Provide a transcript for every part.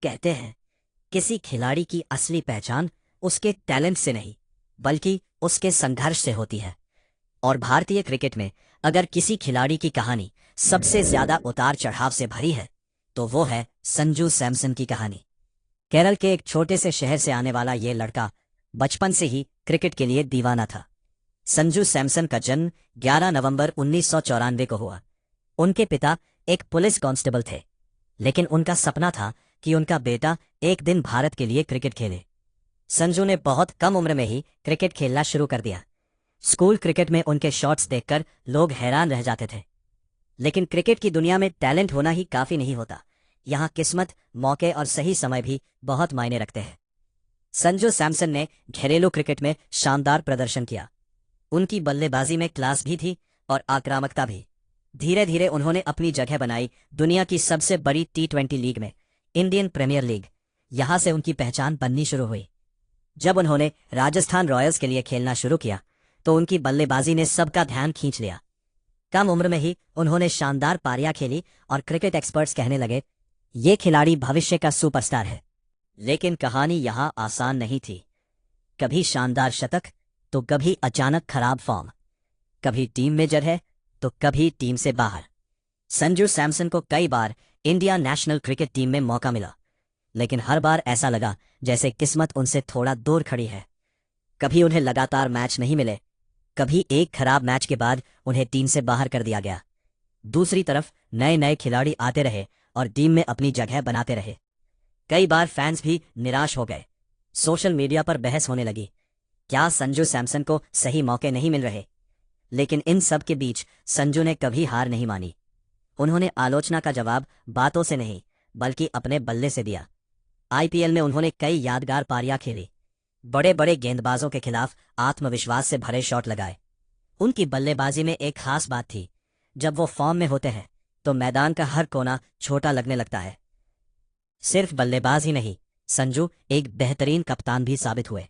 कहते हैं किसी खिलाड़ी की असली पहचान उसके टैलेंट से नहीं बल्कि उसके संघर्ष से होती है। और भारतीय क्रिकेट में अगर किसी खिलाड़ी की कहानी सबसे ज्यादा उतार चढ़ाव से भरी है तो वो है संजू सैमसन की कहानी। केरल के एक छोटे से शहर से आने वाला ये लड़का बचपन से ही क्रिकेट के लिए दीवाना था। संजू सैमसन का जन्म 11 नवंबर 1994 को हुआ। उनके पिता एक पुलिस कांस्टेबल थे, लेकिन उनका सपना था कि उनका बेटा एक दिन भारत के लिए क्रिकेट खेले। संजू ने बहुत कम उम्र में ही क्रिकेट खेलना शुरू कर दिया। स्कूल क्रिकेट में उनके शॉट्स देखकर लोग हैरान रह जाते थे। लेकिन क्रिकेट की दुनिया में टैलेंट होना ही काफी नहीं होता, यहाँ किस्मत, मौके और सही समय भी बहुत मायने रखते हैं। संजू सैमसन ने घरेलू क्रिकेट में शानदार प्रदर्शन किया। उनकी बल्लेबाजी में क्लास भी थी और आक्रामकता भी। धीरे धीरे उन्होंने अपनी जगह बनाई दुनिया की सबसे बड़ी T20 लीग में, इंडियन प्रीमियर लीग। यहां से उनकी पहचान बननी शुरू हुई। जब उन्होंने राजस्थान रॉयल्स के लिए खेलना शुरू किया तो उनकी बल्लेबाजी ने सबका ध्यान खींच लिया। कम उम्र में ही उन्होंने शानदार पारियां खेली और क्रिकेट एक्सपर्ट्स कहने लगे, ये खिलाड़ी भविष्य का सुपरस्टार है। लेकिन कहानी यहां आसान नहीं थी। कभी शानदार शतक तो कभी अचानक खराब फॉर्म, कभी टीम में जगह तो कभी टीम से बाहर। संजू सैमसन को कई बार इंडिया नेशनल क्रिकेट टीम में मौका मिला, लेकिन हर बार ऐसा लगा जैसे किस्मत उनसे थोड़ा दूर खड़ी है। कभी उन्हें लगातार मैच नहीं मिले, कभी एक खराब मैच के बाद उन्हें टीम से बाहर कर दिया गया। दूसरी तरफ नए नए खिलाड़ी आते रहे और टीम में अपनी जगह बनाते रहे। कई बार फैंस भी निराश हो गए। सोशल मीडिया पर बहस होने लगी, क्या संजू सैमसन को सही मौके नहीं मिल रहे? लेकिन इन सब के बीच संजू ने कभी हार नहीं मानी। उन्होंने आलोचना का जवाब बातों से नहीं बल्कि अपने बल्ले से दिया। IPL में उन्होंने कई यादगार पारियां खेली, बड़े बड़े गेंदबाजों के खिलाफ आत्मविश्वास से भरे शॉट लगाए। उनकी बल्लेबाजी में एक खास बात थी, जब वो फॉर्म में होते हैं तो मैदान का हर कोना छोटा लगने लगता है। सिर्फ बल्लेबाज ही नहीं, संजू एक बेहतरीन कप्तान भी साबित हुए।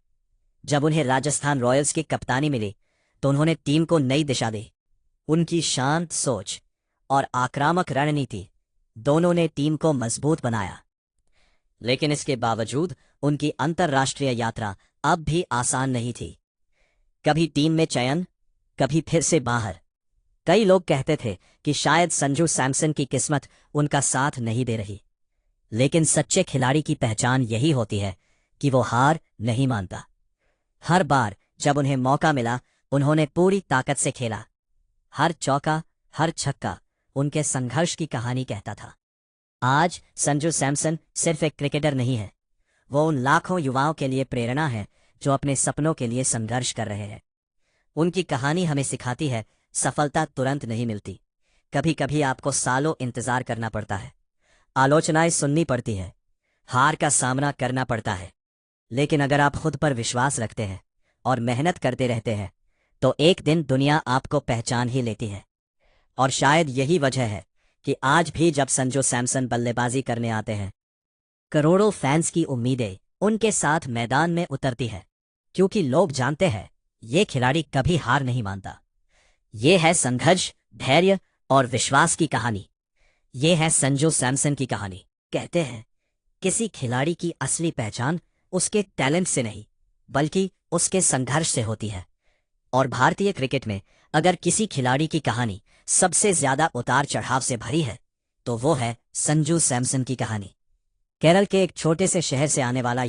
जब उन्हें राजस्थान रॉयल्स की कप्तानी मिली तो उन्होंने टीम को नई दिशा दी। उनकी शांत सोच और आक्रामक रणनीति दोनों ने टीम को मजबूत बनाया। लेकिन इसके बावजूद उनकी अंतर्राष्ट्रीय यात्रा अब भी आसान नहीं थी। कभी टीम में चयन, कभी फिर से बाहर। कई लोग कहते थे कि शायद संजू सैमसन की किस्मत उनका साथ नहीं दे रही। लेकिन सच्चे खिलाड़ी की पहचान यही होती है कि वो हार नहीं मानता। हर बार जब उन्हें मौका मिला उन्होंने पूरी ताकत से खेला। हर चौका, हर छक्का उनके संघर्ष की कहानी कहता था। आज संजू सैमसन सिर्फ एक क्रिकेटर नहीं है, वो उन लाखों युवाओं के लिए प्रेरणा है जो अपने सपनों के लिए संघर्ष कर रहे हैं। उनकी कहानी हमें सिखाती है, सफलता तुरंत नहीं मिलती। कभी कभी आपको सालों इंतजार करना पड़ता है, आलोचनाएं सुननी पड़ती है, हार का सामना करना पड़ता है। लेकिन अगर आप खुद पर विश्वास रखते हैं और मेहनत करते रहते हैं तो एक दिन दुनिया आपको पहचान ही लेती है। और शायद यही वजह है कि आज भी जब संजू सैमसन बल्लेबाजी करने आते हैं, करोड़ों फैंस की उम्मीदें उनके साथ मैदान में उतरती है, क्योंकि लोग जानते हैं ये खिलाड़ी कभी हार नहीं मानता। ये है संघर्ष, धैर्य और विश्वास की कहानी। ये है संजू सैमसन की कहानी। कहते हैं किसी खिलाड़ी की असली पहचान उसके टैलेंट से नहीं बल्कि उसके संघर्ष से होती है। और भारतीय क्रिकेट में अगर किसी खिलाड़ी की कहानी सबसे ज्यादा उतार चढ़ाव से भरी है तो वो है संजू सैमसन की कहानी। केरल के एक छोटे से शहर से आने वाला